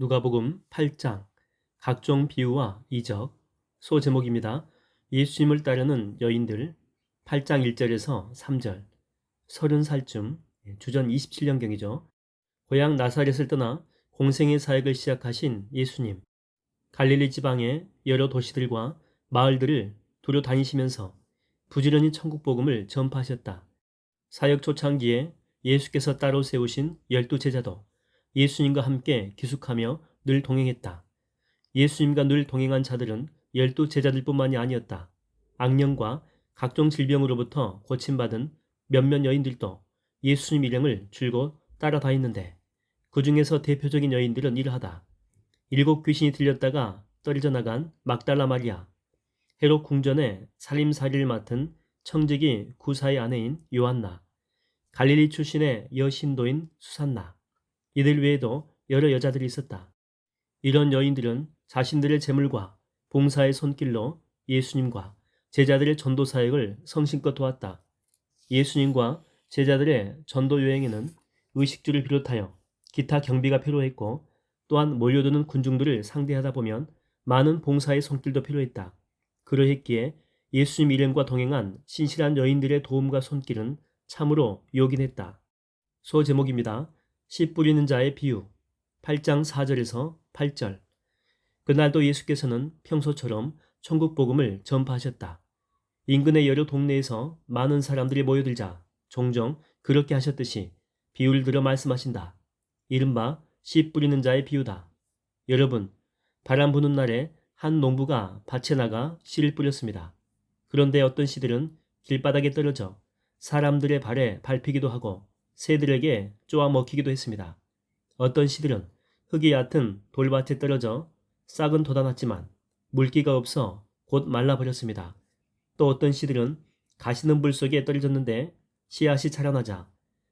누가복음 8장 각종 비유와 이적. 소제목입니다. 예수님을 따르는 여인들. 8장 1절에서 3절. 30살쯤, 주전 27년경이죠. 고향 나사렛을 떠나 공생의 사역을 시작하신 예수님. 갈릴리 지방의 여러 도시들과 마을들을 두루 다니시면서 부지런히 천국 복음을 전파하셨다. 사역 초창기에 예수께서 따로 세우신 12제자도 예수님과 함께 기숙하며 늘 동행했다. 예수님과 늘 동행한 자들은 12제자들뿐만이 아니었다. 악령과 각종 질병으로부터 고침받은 몇몇 여인들도 예수님 일행을 줄곧 따라다녔는데 그 중에서 대표적인 여인들은 이러하다. 7 귀신이 들렸다가 떨어져 나간 막달라 마리아, 헤롯 궁전에 살림살이를 맡은 청지기 구사의 아내인 요한나, 갈릴리 출신의 여신도인 수산나, 이들 외에도 여러 여자들이 있었다. 이런 여인들은 자신들의 재물과 봉사의 손길로 예수님과 제자들의 전도 사역을 성심껏 도왔다. 예수님과 제자들의 전도 여행에는 의식주를 비롯하여 기타 경비가 필요했고, 또한 몰려드는 군중들을 상대하다 보면 많은 봉사의 손길도 필요했다. 그러했기에 예수님 일행과 동행한 신실한 여인들의 도움과 손길은 참으로 요긴했다. 소제목입니다. 씨 뿌리는 자의 비유. 8장 4절에서 8절. 그날도 예수께서는 평소처럼 천국 복음을 전파하셨다. 인근의 여러 동네에서 많은 사람들이 모여들자 종종 그렇게 하셨듯이 비유를 들어 말씀하신다. 이른바 씨 뿌리는 자의 비유다. 여러분, 바람 부는 날에 한 농부가 밭에 나가 씨를 뿌렸습니다. 그런데 어떤 씨들은 길바닥에 떨어져 사람들의 발에 밟히기도 하고 새들에게 쪼아 먹히기도 했습니다. 어떤 씨들은 흙이 얕은 돌밭에 떨어져 싹은 돋아났지만 물기가 없어 곧 말라버렸습니다. 또 어떤 씨들은 가시는 불 속에 떨어졌는데 씨앗이 자라나자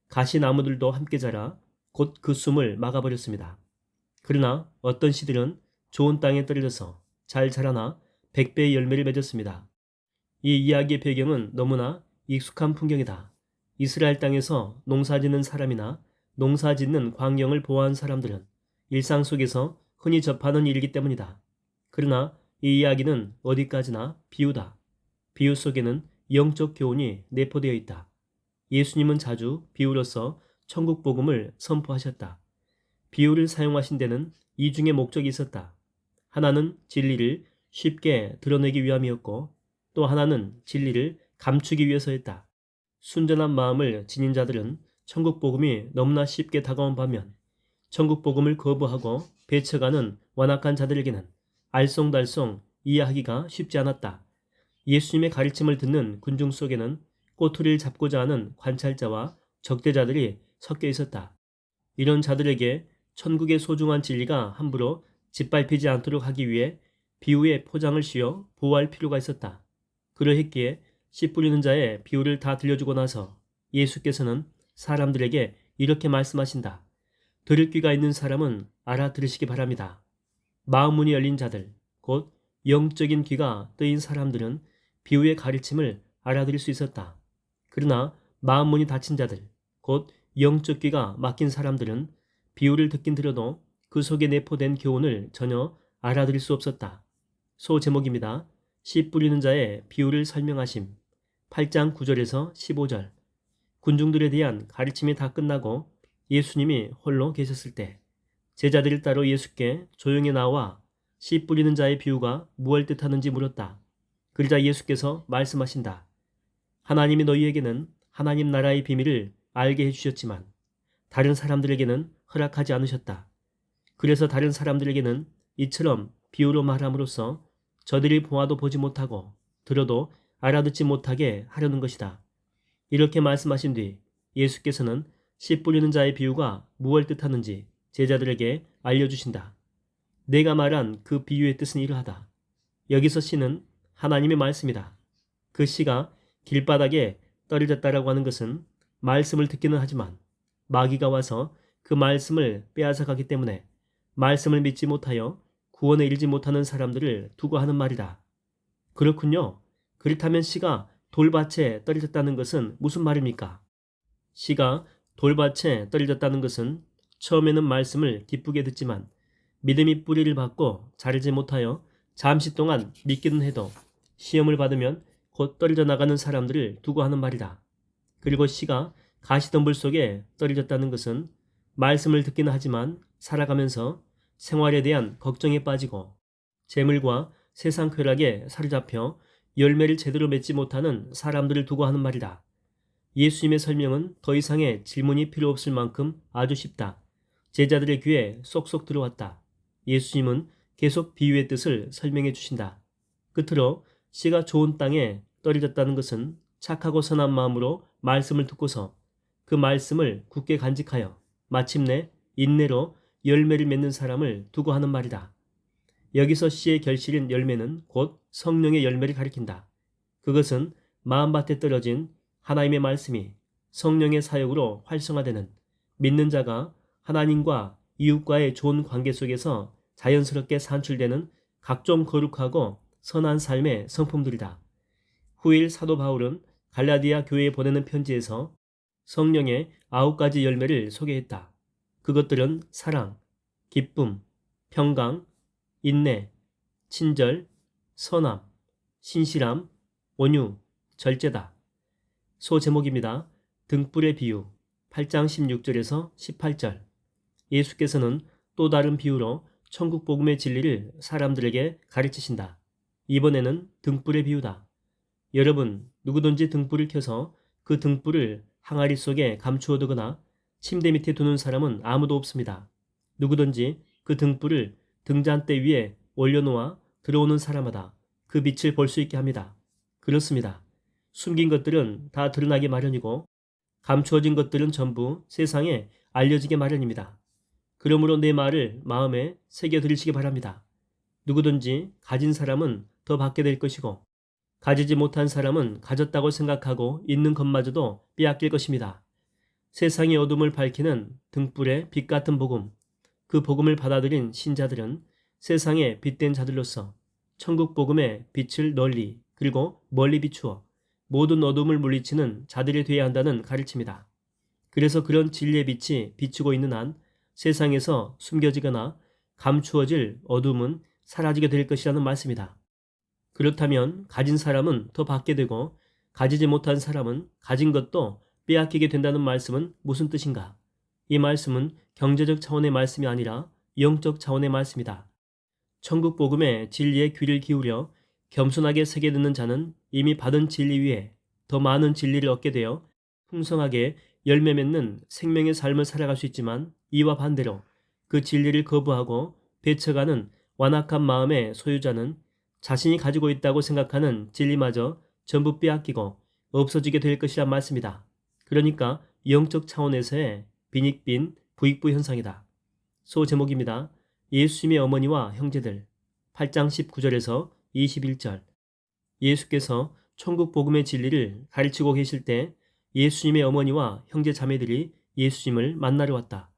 가시나무들도 함께 자라 곧 그 숨을 막아버렸습니다. 그러나 어떤 씨들은 좋은 땅에 떨어져서 잘 자라나 100배의 열매를 맺었습니다. 이 이야기의 배경은 너무나 익숙한 풍경이다. 이스라엘 땅에서 농사짓는 사람이나 농사짓는 광경을 보아한 사람들은 일상 속에서 흔히 접하는 일이기 때문이다. 그러나 이 이야기는 어디까지나 비유다. 비유 속에는 영적 교훈이 내포되어 있다. 예수님은 자주 비유로서 천국 복음을 선포하셨다. 비유를 사용하신 데는 이중의 목적이 있었다. 하나는 진리를 쉽게 드러내기 위함이었고, 또 하나는 진리를 감추기 위해서였다. 순전한 마음을 지닌 자들은 천국 복음이 너무나 쉽게 다가온 반면, 천국 복음을 거부하고 배척하는 완악한 자들에게는 알쏭달쏭 이해하기가 쉽지 않았다. 예수님의 가르침을 듣는 군중 속에는 꼬투리를 잡고자 하는 관찰자와 적대자들이 섞여 있었다. 이런 자들에게 천국의 소중한 진리가 함부로 짓밟히지 않도록 하기 위해 비유의 포장을 씌워 보호할 필요가 있었다. 그러했기에 씨 뿌리는 자의 비유를 다 들려주고 나서 예수께서는 사람들에게 이렇게 말씀하신다. 들을 귀가 있는 사람은 알아들으시기 바랍니다. 마음문이 열린 자들, 곧 영적인 귀가 뜨인 사람들은 비유의 가르침을 알아들을 수 있었다. 그러나 마음문이 닫힌 자들, 곧 영적 귀가 막힌 사람들은 비유를 듣긴 들어도 그 속에 내포된 교훈을 전혀 알아들을 수 없었다. 소제목입니다. 씨 뿌리는 자의 비유를 설명하심. 8장 9절에서 15절. 군중들에 대한 가르침이 다 끝나고 예수님이 홀로 계셨을 때 제자들이 따로 예수께 조용히 나와 씨 뿌리는 자의 비유가 무엇을 뜻하는지 물었다. 그러자 예수께서 말씀하신다. 하나님이 너희에게는 하나님 나라의 비밀을 알게 해주셨지만 다른 사람들에게는 허락하지 않으셨다. 그래서 다른 사람들에게는 이처럼 비유로 말함으로써 저들이 보아도 보지 못하고 들어도 알아듣지 못하게 하려는 것이다. 이렇게 말씀하신 뒤 예수께서는 씨 뿌리는 자의 비유가 무엇을 뜻하는지 제자들에게 알려주신다. 내가 말한 그 비유의 뜻은 이러하다. 여기서 씨는 하나님의 말씀이다. 그 씨가 길바닥에 떨어졌다라고 하는 것은 말씀을 듣기는 하지만 마귀가 와서 그 말씀을 빼앗아 가기 때문에 말씀을 믿지 못하여 구원에 이르지 못하는 사람들을 두고 하는 말이다. 그렇군요. 그렇다면 씨가 돌밭에 떨어졌다는 것은 무슨 말입니까? 씨가 돌밭에 떨어졌다는 것은 처음에는 말씀을 기쁘게 듣지만 믿음이 뿌리를 받고 자르지 못하여 잠시 동안 믿기는 해도 시험을 받으면 곧 떨어져 나가는 사람들을 두고 하는 말이다. 그리고 씨가 가시덤불 속에 떨어졌다는 것은 말씀을 듣기는 하지만 살아가면서 생활에 대한 걱정에 빠지고 재물과 세상 쾌락에 사로잡혀 열매를 제대로 맺지 못하는 사람들을 두고 하는 말이다. 예수님의 설명은 더 이상의 질문이 필요 없을 만큼 아주 쉽다. 제자들의 귀에 쏙쏙 들어왔다. 예수님은 계속 비유의 뜻을 설명해 주신다. 끝으로 씨가 좋은 땅에 떨어졌다는 것은 착하고 선한 마음으로 말씀을 듣고서 그 말씀을 굳게 간직하여 마침내 인내로 열매를 맺는 사람을 두고 하는 말이다. 여기서 씨의 결실인 열매는 곧 성령의 열매를 가리킨다. 그것은 마음밭에 떨어진 하나님의 말씀이 성령의 사역으로 활성화되는 믿는 자가 하나님과 이웃과의 좋은 관계 속에서 자연스럽게 산출되는 각종 거룩하고 선한 삶의 성품들이다. 후일 사도 바울은 갈라디아 교회에 보내는 편지에서 성령의 9가지 열매를 소개했다. 그것들은 사랑, 기쁨, 평강, 인내, 친절, 선함, 신실함, 온유, 절제다. 소 제목입니다. 등불의 비유 8장 16절에서 18절. 예수께서는 또 다른 비유로 천국 복음의 진리를 사람들에게 가르치신다. 이번에는 등불의 비유다. 여러분, 누구든지 등불을 켜서 그 등불을 항아리 속에 감추어 두거나 침대 밑에 두는 사람은 아무도 없습니다. 누구든지 그 등불을 등잔대 위에 올려놓아 들어오는 사람마다 그 빛을 볼 수 있게 합니다. 그렇습니다. 숨긴 것들은 다 드러나기 마련이고 감추어진 것들은 전부 세상에 알려지게 마련입니다. 그러므로 내 말을 마음에 새겨 들으시기 바랍니다. 누구든지 가진 사람은 더 받게 될 것이고 가지지 못한 사람은 가졌다고 생각하고 있는 것마저도 빼앗길 것입니다. 세상의 어둠을 밝히는 등불의 빛 같은 복음, 그 복음을 받아들인 신자들은 세상의 빛된 자들로서 천국 복음의 빛을 널리 그리고 멀리 비추어 모든 어둠을 물리치는 자들이 되어야 한다는 가르침이다. 그래서 그런 진리의 빛이 비추고 있는 한 세상에서 숨겨지거나 감추어질 어둠은 사라지게 될 것이라는 말씀이다. 그렇다면 가진 사람은 더 받게 되고 가지지 못한 사람은 가진 것도 빼앗기게 된다는 말씀은 무슨 뜻인가? 이 말씀은 경제적 차원의 말씀이 아니라 영적 차원의 말씀이다. 천국 복음의 진리에 귀를 기울여 겸손하게 새겨 듣는 자는 이미 받은 진리 위에 더 많은 진리를 얻게 되어 풍성하게 열매 맺는 생명의 삶을 살아갈 수 있지만 이와 반대로 그 진리를 거부하고 배척하는 완악한 마음의 소유자는 자신이 가지고 있다고 생각하는 진리마저 전부 빼앗기고 없어지게 될 것이란 말씀이다. 그러니까 영적 차원에서의 빈익빈 부익부 현상이다. 소 제목입니다. 예수님의 어머니와 형제들 8장 19절에서 21절. 예수께서 천국 복음의 진리를 가르치고 계실 때 예수님의 어머니와 형제 자매들이 예수님을 만나러 왔다.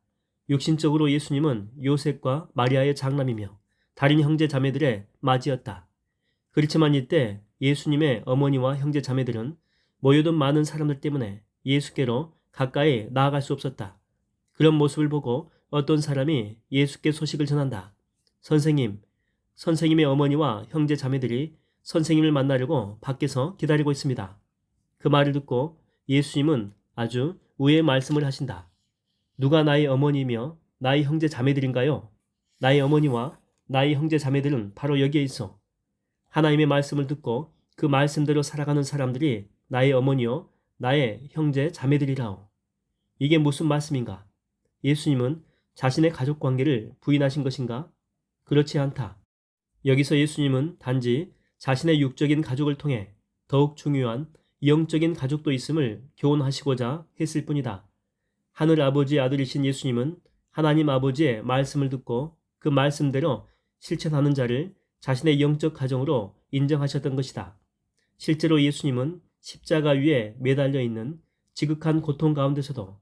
육신적으로 예수님은 요셉과 마리아의 장남이며 다른 형제 자매들의 맞이였다. 그렇지만 이때 예수님의 어머니와 형제 자매들은 모여든 많은 사람들 때문에 예수께로 가까이 나아갈 수 없었다. 그런 모습을 보고 어떤 사람이 예수께 소식을 전한다. 선생님, 선생님의 어머니와 형제 자매들이 선생님을 만나려고 밖에서 기다리고 있습니다. 그 말을 듣고 예수님은 아주 의외의 말씀을 하신다. 누가 나의 어머니며 나의 형제 자매들인가요? 나의 어머니와 나의 형제 자매들은 바로 여기에 있어. 하나님의 말씀을 듣고 그 말씀대로 살아가는 사람들이 나의 어머니요 나의 형제 자매들이라오. 이게 무슨 말씀인가? 예수님은 자신의 가족 관계를 부인하신 것인가? 그렇지 않다. 여기서 예수님은 단지 자신의 육적인 가족을 통해 더욱 중요한 영적인 가족도 있음을 교훈하시고자 했을 뿐이다. 하늘 아버지의 아들이신 예수님은 하나님 아버지의 말씀을 듣고 그 말씀대로 실천하는 자를 자신의 영적 가정으로 인정하셨던 것이다. 실제로 예수님은 십자가 위에 매달려 있는 지극한 고통 가운데서도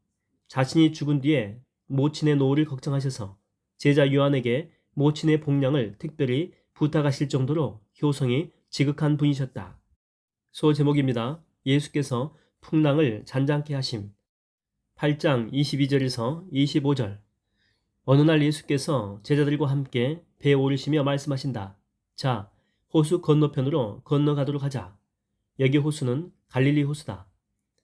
자신이 죽은 뒤에 모친의 노후를 걱정하셔서 제자 요한에게 모친의 복량을 특별히 부탁하실 정도로 효성이 지극한 분이셨다. 소 제목입니다. 예수께서 풍랑을 잔잔케 하심 8장 22절에서 25절. 어느 날 예수께서 제자들과 함께 배에 오르시며 말씀하신다. 자, 호수 건너편으로 건너가도록 하자. 여기 호수는 갈릴리 호수다.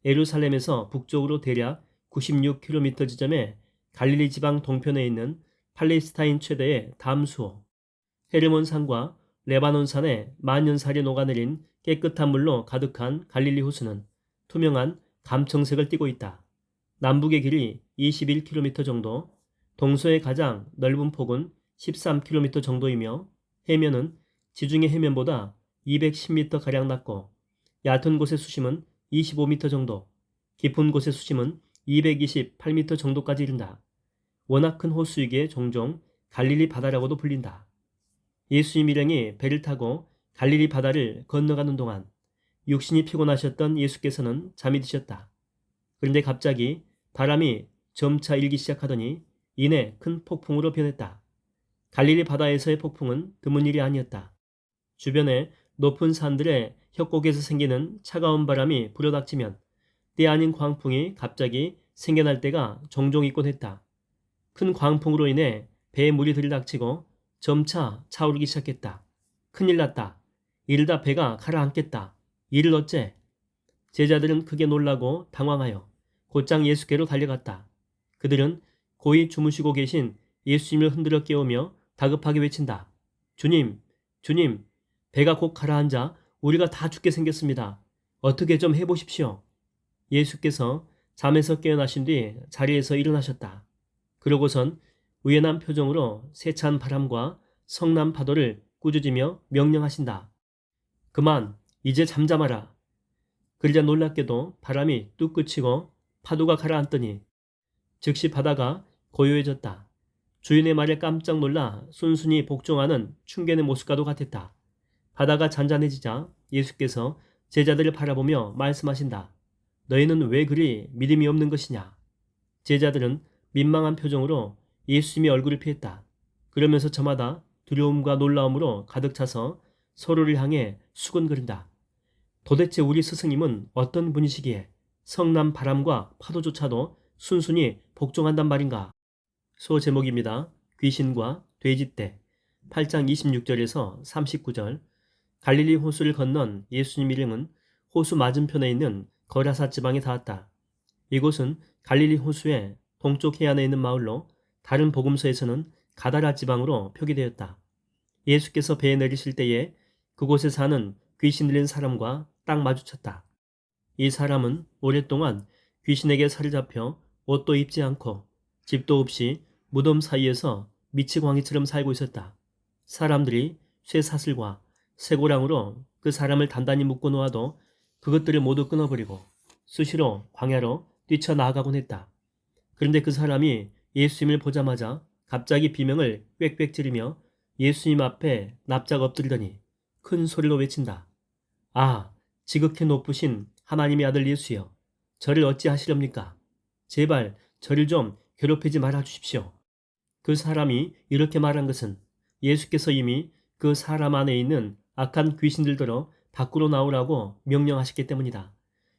예루살렘에서 북쪽으로 대략 96km 지점에 갈릴리 지방 동편에 있는 팔레스타인 최대의 담수호, 헤르몬 산과 레바논 산에 만년살이 녹아내린 깨끗한 물로 가득한 갈릴리 호수는 투명한 감청색을 띠고 있다. 남북의 길이 21km 정도, 동서의 가장 넓은 폭은 13km 정도이며 해면은 지중해 해면보다 210m가량 낮고 얕은 곳의 수심은 25m 정도, 깊은 곳의 수심은 228m 정도까지 이른다. 워낙 큰 호수이기에 종종 갈릴리 바다라고도 불린다. 예수님 일행이 배를 타고 갈릴리 바다를 건너가는 동안 육신이 피곤하셨던 예수께서는 잠이 드셨다. 그런데 갑자기 바람이 점차 일기 시작하더니 이내 큰 폭풍으로 변했다. 갈릴리 바다에서의 폭풍은 드문 일이 아니었다. 주변에 높은 산들의 협곡에서 생기는 차가운 바람이 불어닥치면 때 아닌 광풍이 갑자기 생겨날 때가 종종 있곤 했다. 큰 광풍으로 인해 배에 물이 들이닥치고 점차 차오르기 시작했다. 큰일 났다. 이러다 배가 가라앉겠다. 이를 어째? 제자들은 크게 놀라고 당황하여 곧장 예수께로 달려갔다. 그들은 고이 주무시고 계신 예수님을 흔들어 깨우며 다급하게 외친다. 주님, 주님, 배가 곧 가라앉아 우리가 다 죽게 생겼습니다. 어떻게 좀 해보십시오. 예수께서 잠에서 깨어나신 뒤 자리에서 일어나셨다. 그러고선 우연한 표정으로 세찬 바람과 성난 파도를 꾸짖으며 명령하신다. 그만, 이제 잠잠하라. 그러자 놀랍게도 바람이 뚝 그치고 파도가 가라앉더니 즉시 바다가 고요해졌다. 주인의 말에 깜짝 놀라 순순히 복종하는 충견의 모습과도 같았다. 바다가 잔잔해지자 예수께서 제자들을 바라보며 말씀하신다. 너희는 왜 그리 믿음이 없는 것이냐? 제자들은 민망한 표정으로 예수님의 얼굴을 피했다. 그러면서 저마다 두려움과 놀라움으로 가득 차서 서로를 향해 수근거린다. 도대체 우리 스승님은 어떤 분이시기에 성난 바람과 파도조차도 순순히 복종한단 말인가? 소 제목입니다. 귀신과 돼지떼 8장 26절에서 39절. 갈릴리 호수를 건넌 예수님 일행은 호수 맞은편에 있는 거라사 지방에 닿았다. 이곳은 갈릴리 호수의 동쪽 해안에 있는 마을로 다른 복음서에서는 가다라 지방으로 표기되었다. 예수께서 배에 내리실 때에 그곳에 사는 귀신 들린 사람과 딱 마주쳤다. 이 사람은 오랫동안 귀신에게 사로잡혀 옷도 입지 않고 집도 없이 무덤 사이에서 미치광이처럼 살고 있었다. 사람들이 쇠사슬과 쇠고랑으로 그 사람을 단단히 묶어 놓아도 그것들을 모두 끊어버리고 수시로 광야로 뛰쳐나가곤 했다. 그런데 그 사람이 예수님을 보자마자 갑자기 비명을 꽥꽥 지르며 예수님 앞에 납작 엎드리더니 큰 소리로 외친다. 아, 지극히 높으신 하나님의 아들 예수여, 저를 어찌하시렵니까? 제발 저를 좀 괴롭히지 말아 주십시오. 그 사람이 이렇게 말한 것은 예수께서 이미 그 사람 안에 있는 악한 귀신들더러 밖으로 나오라고 명령하셨기 때문이다.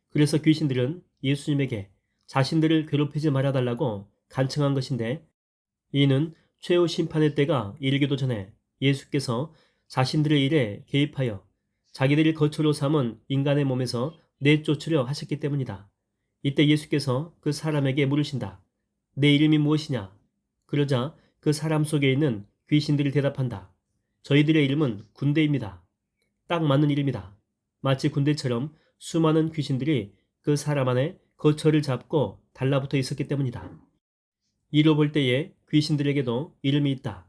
그래서 귀신들은 예수님에게 자신들을 괴롭히지 말아달라고 간청한 것인데 이는 최후 심판의 때가 이르기도 전에 예수께서 자신들의 일에 개입하여 자기들을 거처로 삼은 인간의 몸에서 내쫓으려 하셨기 때문이다. 이때 예수께서 그 사람에게 물으신다. 내 이름이 무엇이냐? 그러자 그 사람 속에 있는 귀신들이 대답한다. 저희들의 이름은 군대입니다. 딱 맞는 이름이다. 마치 군대처럼 수많은 귀신들이 그 사람 안에 거처를 잡고 달라붙어 있었기 때문이다. 이로 볼 때에 귀신들에게도 이름이 있다.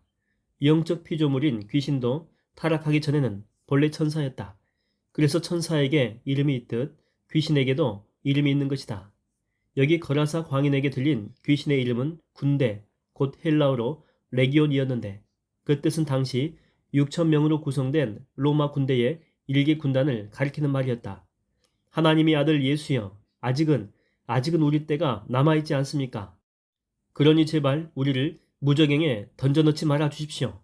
영적 피조물인 귀신도 타락하기 전에는 본래 천사였다. 그래서 천사에게 이름이 있듯 귀신에게도 이름이 있는 것이다. 여기 거라사 광인에게 들린 귀신의 이름은 군대, 곧 헬라어로 레기온이었는데 그 뜻은 당시 6,000명으로 구성된 로마 군대의 일개 군단을 가리키는 말이었다. 하나님의 아들 예수여, 아직은 우리 때가 남아있지 않습니까? 그러니 제발 우리를 무저갱에 던져넣지 말아 주십시오.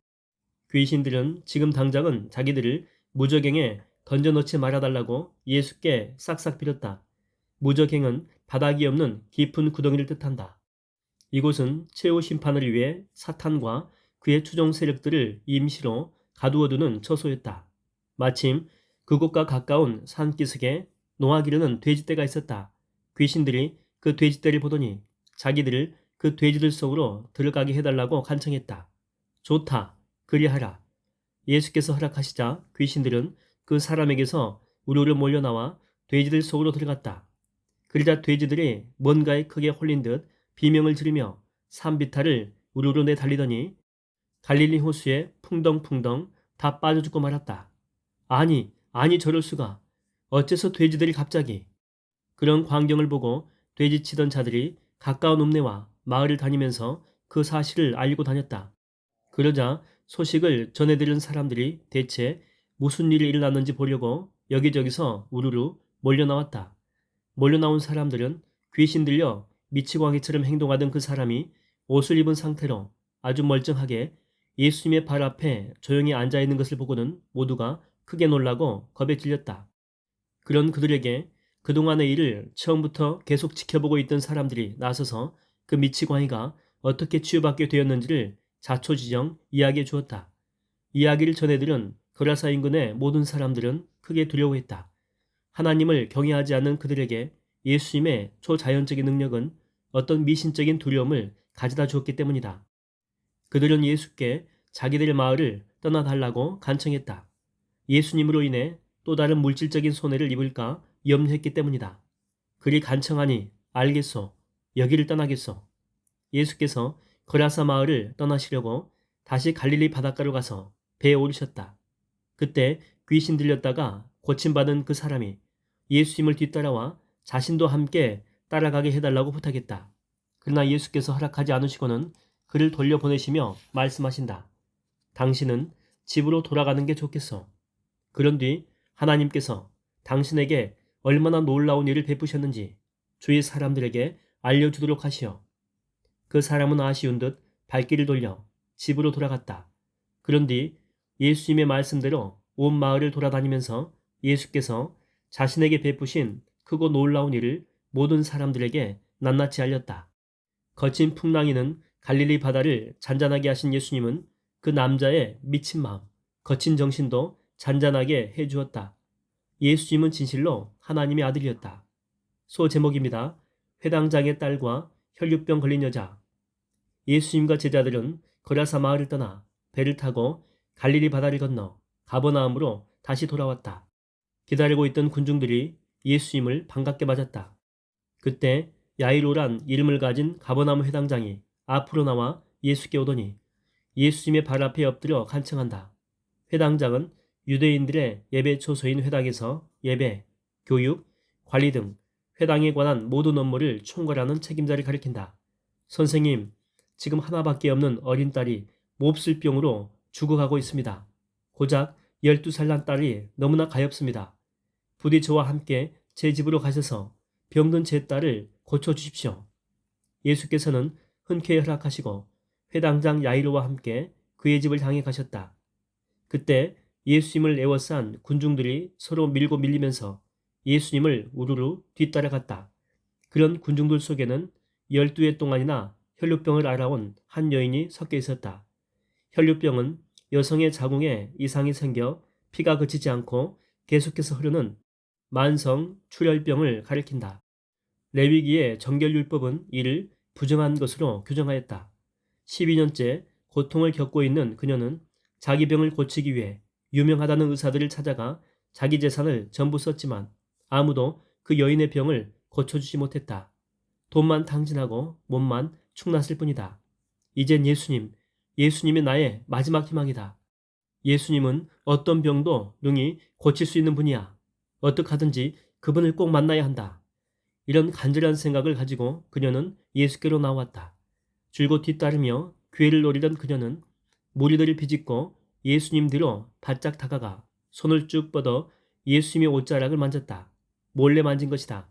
귀신들은 지금 당장은 자기들을 무저갱에 던져넣지 말아달라고 예수께 싹싹 빌었다. 무저갱은 바닥이 없는 깊은 구덩이를 뜻한다. 이곳은 최후 심판을 위해 사탄과 그의 추종 세력들을 임시로 가두어두는 처소였다. 마침 그곳과 가까운 산기슭에 노아 기르는 돼지떼가 있었다. 귀신들이 그 돼지떼를 보더니 자기들을 그 돼지들 속으로 들어가게 해달라고 간청했다. 좋다, 그리하라. 예수께서 허락하시자 귀신들은 그 사람에게서 우르르 몰려나와 돼지들 속으로 들어갔다. 그러자 돼지들이 뭔가에 크게 홀린 듯 비명을 지르며 산비탈을 우르르 내달리더니 갈릴리 호수에 풍덩풍덩 다 빠져 죽고 말았다. 아니 저럴 수가. 어째서 돼지들이 갑자기. 그런 광경을 보고 돼지치던 자들이 가까운 읍내와 마을을 다니면서 그 사실을 알리고 다녔다. 그러자 소식을 전해들은 사람들이 대체 무슨 일이 일어났는지 보려고 여기저기서 우르르 몰려나왔다. 몰려나온 사람들은 귀신 들려 미치광이처럼 행동하던 그 사람이 옷을 입은 상태로 아주 멀쩡하게 예수님의 발 앞에 조용히 앉아 있는 것을 보고는 모두가 크게 놀라고 겁에 질렸다. 그런 그들에게 그동안의 일을 처음부터 계속 지켜보고 있던 사람들이 나서서 그 미치광이가 어떻게 치유받게 되었는지를 자초지정 이야기해 주었다. 이야기를 전해들은 거라사 인근의 모든 사람들은 크게 두려워했다. 하나님을 경외하지 않는 그들에게 예수님의 초자연적인 능력은 어떤 미신적인 두려움을 가져다 주었기 때문이다. 그들은 예수께 자기들의 마을을 떠나달라고 간청했다. 예수님으로 인해 또 다른 물질적인 손해를 입을까 염려했기 때문이다. 그리 간청하니 알겠소. 여기를 떠나겠소. 예수께서 거라사 마을을 떠나시려고 다시 갈릴리 바닷가로 가서 배에 오르셨다. 그때 귀신 들렸다가 고침받은 그 사람이 예수님을 뒤따라와 자신도 함께 따라가게 해달라고 부탁했다. 그러나 예수께서 허락하지 않으시고는 그를 돌려보내시며 말씀하신다. 당신은 집으로 돌아가는 게 좋겠어. 그런 뒤 하나님께서 당신에게 얼마나 놀라운 일을 베푸셨는지 주위 사람들에게 알려주도록 하시오. 그 사람은 아쉬운 듯 발길을 돌려 집으로 돌아갔다. 그런 뒤 예수님의 말씀대로 온 마을을 돌아다니면서 예수께서 자신에게 베푸신 크고 놀라운 일을 모든 사람들에게 낱낱이 알렸다. 거친 풍랑이는 갈릴리 바다를 잔잔하게 하신 예수님은 그 남자의 미친 마음, 거친 정신도 잔잔하게 해주었다. 예수님은 진실로 하나님의 아들이었다. 소 제목입니다. 회당장의 딸과 혈류병 걸린 여자. 예수님과 제자들은 거라사 마을을 떠나 배를 타고 갈릴리 바다를 건너 가버나움으로 다시 돌아왔다. 기다리고 있던 군중들이 예수님을 반갑게 맞았다. 그때 야이로란 이름을 가진 가버나움 회당장이 앞으로 나와 예수께 오더니 예수님의 발 앞에 엎드려 간청한다. 회당장은 유대인들의 예배 초소인 회당에서 예배, 교육, 관리 등 회당에 관한 모든 업무를 총괄하는 책임자를 가리킨다. 선생님, 지금 하나밖에 없는 어린 딸이 몹쓸 병으로 죽어가고 있습니다. 고작 12살 난 딸이 너무나 가엾습니다. 부디 저와 함께 제 집으로 가셔서 병든 제 딸을 고쳐주십시오. 예수께서는 흔쾌히 허락하시고 회당장 야이로와 함께 그의 집을 향해 가셨다. 그때 예수님을 에워싼 군중들이 서로 밀고 밀리면서 예수님을 우르르 뒤따라갔다. 그런 군중들 속에는 12해 동안이나 혈류병을 앓아온 한 여인이 섞여 있었다. 혈류병은 여성의 자궁에 이상이 생겨 피가 그치지 않고 계속해서 흐르는 만성 출혈병을 가리킨다. 레위기의 정결율법은 이를 부정한 것으로 규정하였다. 12년째 고통을 겪고 있는 그녀는 자기 병을 고치기 위해 유명하다는 의사들을 찾아가 자기 재산을 전부 썼지만 아무도 그 여인의 병을 고쳐주지 못했다. 돈만 탕진하고 몸만 축났을 뿐이다. 이젠 예수님이 나의 마지막 희망이다. 예수님은 어떤 병도 능히 고칠 수 있는 분이야. 어떡하든지 그분을 꼭 만나야 한다. 이런 간절한 생각을 가지고 그녀는 예수께로 나왔다. 줄곧 뒤따르며 기회를 노리던 그녀는 무리들을 비집고 예수님 뒤로 바짝 다가가 손을 쭉 뻗어 예수님의 옷자락을 만졌다. 몰래 만진 것이다.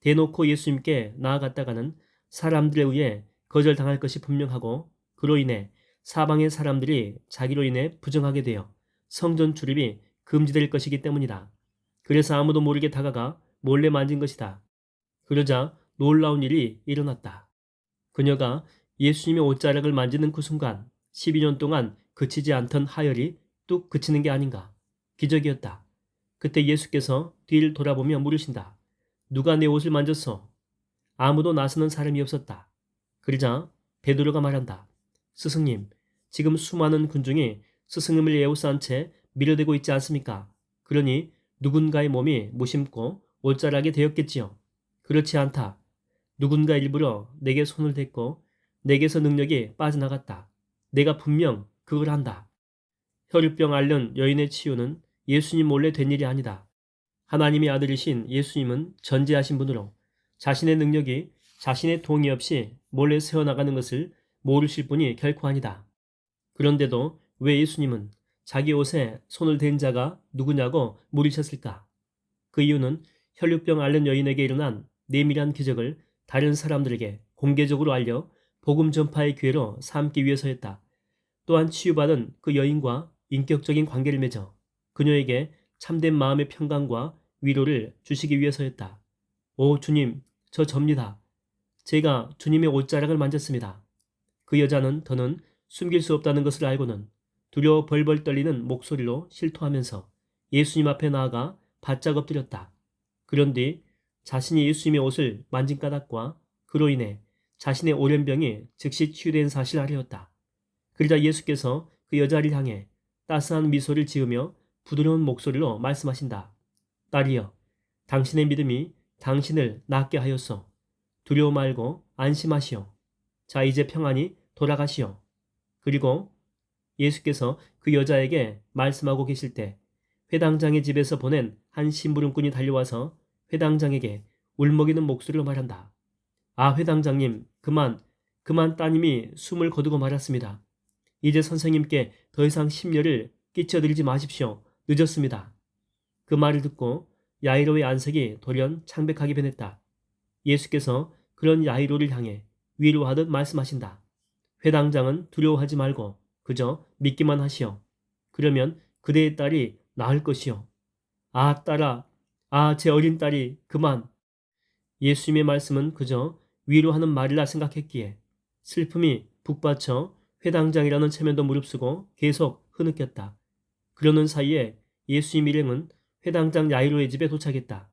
대놓고 예수님께 나아갔다가는 사람들에 의해 거절당할 것이 분명하고 그로 인해 사방의 사람들이 자기로 인해 부정하게 되어 성전 출입이 금지될 것이기 때문이다. 그래서 아무도 모르게 다가가 몰래 만진 것이다. 그러자 놀라운 일이 일어났다. 그녀가 예수님의 옷자락을 만지는 그 순간 12년 동안 그치지 않던 하혈이 뚝 그치는 게 아닌가. 기적이었다. 그때 예수께서 뒤를 돌아보며 물으신다. 누가 내 옷을 만졌어? 아무도 나서는 사람이 없었다. 그러자 베드로가 말한다. 스승님, 지금 수많은 군중이 스승님을 에워싼 채 밀어대고 있지 않습니까? 그러니 누군가의 몸이 무심코 옷자락에 되었겠지요. 그렇지 않다. 누군가 일부러 내게 손을 댔고 내게서 능력이 빠져나갔다. 내가 분명 그걸 한다. 혈유병 앓는 여인의 치유는 예수님 몰래 된 일이 아니다. 하나님의 아들이신 예수님은 전지하신 분으로 자신의 능력이 자신의 동의 없이 몰래 새어나가는 것을 모르실 분이 결코 아니다. 그런데도 왜 예수님은 자기 옷에 손을 댄 자가 누구냐고 물으셨을까? 그 이유는 혈류병 앓는 여인에게 일어난 내밀한 기적을 다른 사람들에게 공개적으로 알려 복음 전파의 기회로 삼기 위해서였다. 또한 치유받은 그 여인과 인격적인 관계를 맺어 그녀에게 참된 마음의 평강과 위로를 주시기 위해서였다. 오 주님, 저 접니다. 제가 주님의 옷자락을 만졌습니다. 그 여자는 더는 숨길 수 없다는 것을 알고는 두려워 벌벌 떨리는 목소리로 실토하면서 예수님 앞에 나아가 바짝 엎드렸다. 그런 뒤 자신이 예수님의 옷을 만진 까닭과 그로 인해 자신의 오련병이 즉시 치유된 사실을 알렸다. 그러자 예수께서 그 여자를 향해 따스한 미소를 지으며 부드러운 목소리로 말씀하신다. 딸이여, 당신의 믿음이 당신을 낫게 하였소. 두려워 말고 안심하시오. 자, 이제 평안히 돌아가시오. 그리고 예수께서 그 여자에게 말씀하고 계실 때 회당장의 집에서 보낸 한 심부름꾼이 달려와서 회당장에게 울먹이는 목소리로 말한다. 아, 회당장님, 그만 따님이 숨을 거두고 말았습니다. 이제 선생님께 더 이상 심려를 끼쳐드리지 마십시오. 늦었습니다. 그 말을 듣고 야이로의 안색이 돌연 창백하게 변했다. 예수께서 그런 야이로를 향해 위로하듯 말씀하신다. 회당장은 두려워하지 말고 그저 믿기만 하시오. 그러면 그대의 딸이 나을 것이오. 아, 딸아, 아, 제 어린 딸이 그만. 예수님의 말씀은 그저 위로하는 말이라 생각했기에 슬픔이 북받쳐 회당장이라는 체면도 무릅쓰고 계속 흐느꼈다. 그러는 사이에 예수님 일행은 회당장 야이로의 집에 도착했다.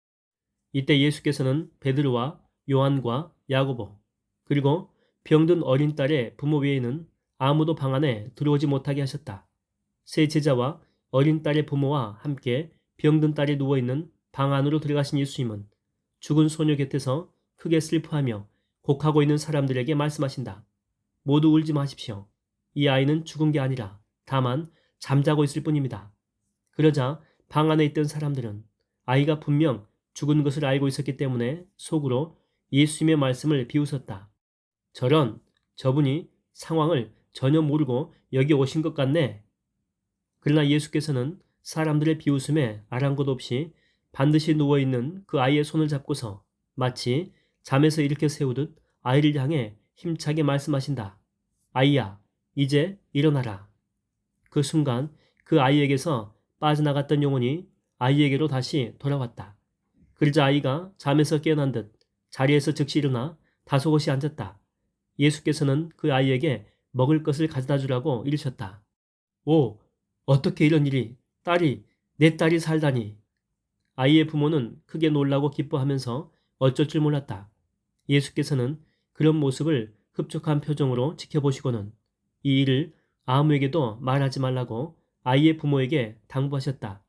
이때 예수께서는 베드로와 요한과 야고보 그리고 병든 어린 딸의 부모 외에는 아무도 방 안에 들어오지 못하게 하셨다. 세 제자와 어린 딸의 부모와 함께 병든 딸이 누워있는 방 안으로 들어가신 예수님은 죽은 소녀 곁에서 크게 슬퍼하며 곡하고 있는 사람들에게 말씀하신다. 모두 울지 마십시오. 이 아이는 죽은 게 아니라 다만 잠자고 있을 뿐입니다. 그러자 방 안에 있던 사람들은 아이가 분명 죽은 것을 알고 있었기 때문에 속으로 예수님의 말씀을 비웃었다. 저분이 상황을 전혀 모르고 여기 오신 것 같네. 그러나 예수께서는 사람들의 비웃음에 아랑곳 없이 반드시 누워있는 그 아이의 손을 잡고서 마치 잠에서 일으켜 세우듯 아이를 향해 힘차게 말씀하신다. 아이야, 이제 일어나라. 그 순간 그 아이에게서 빠져나갔던 영혼이 아이에게로 다시 돌아왔다. 그러자 아이가 잠에서 깨어난 듯 자리에서 즉시 일어나 다소곳이 앉았다. 예수께서는 그 아이에게 먹을 것을 가져다 주라고 이르셨다. 오, 어떻게 이런 일이, 내 딸이 살다니. 아이의 부모는 크게 놀라고 기뻐하면서 어쩔 줄 몰랐다. 예수께서는 그런 모습을 흡족한 표정으로 지켜보시고는 이 일을 아무에게도 말하지 말라고 아이의 부모에게 당부하셨다.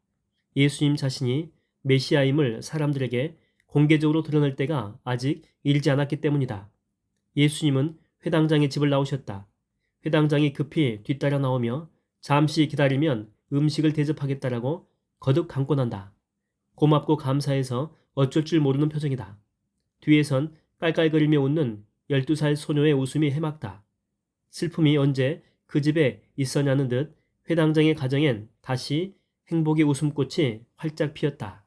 예수님 자신이 메시아임을 사람들에게 공개적으로 드러낼 때가 아직 이르지 않았기 때문이다. 예수님은 회당장의 집을 나오셨다. 회당장이 급히 뒤따라 나오며 잠시 기다리면 음식을 대접하겠다라고 거듭 강권한다. 고맙고 감사해서 어쩔 줄 모르는 표정이다. 뒤에선 깔깔거리며 웃는 12살 소녀의 웃음이 해맑다. 슬픔이 언제 그 집에 있었냐는 듯 회당장의 가정엔 다시 행복의 웃음꽃이 활짝 피었다.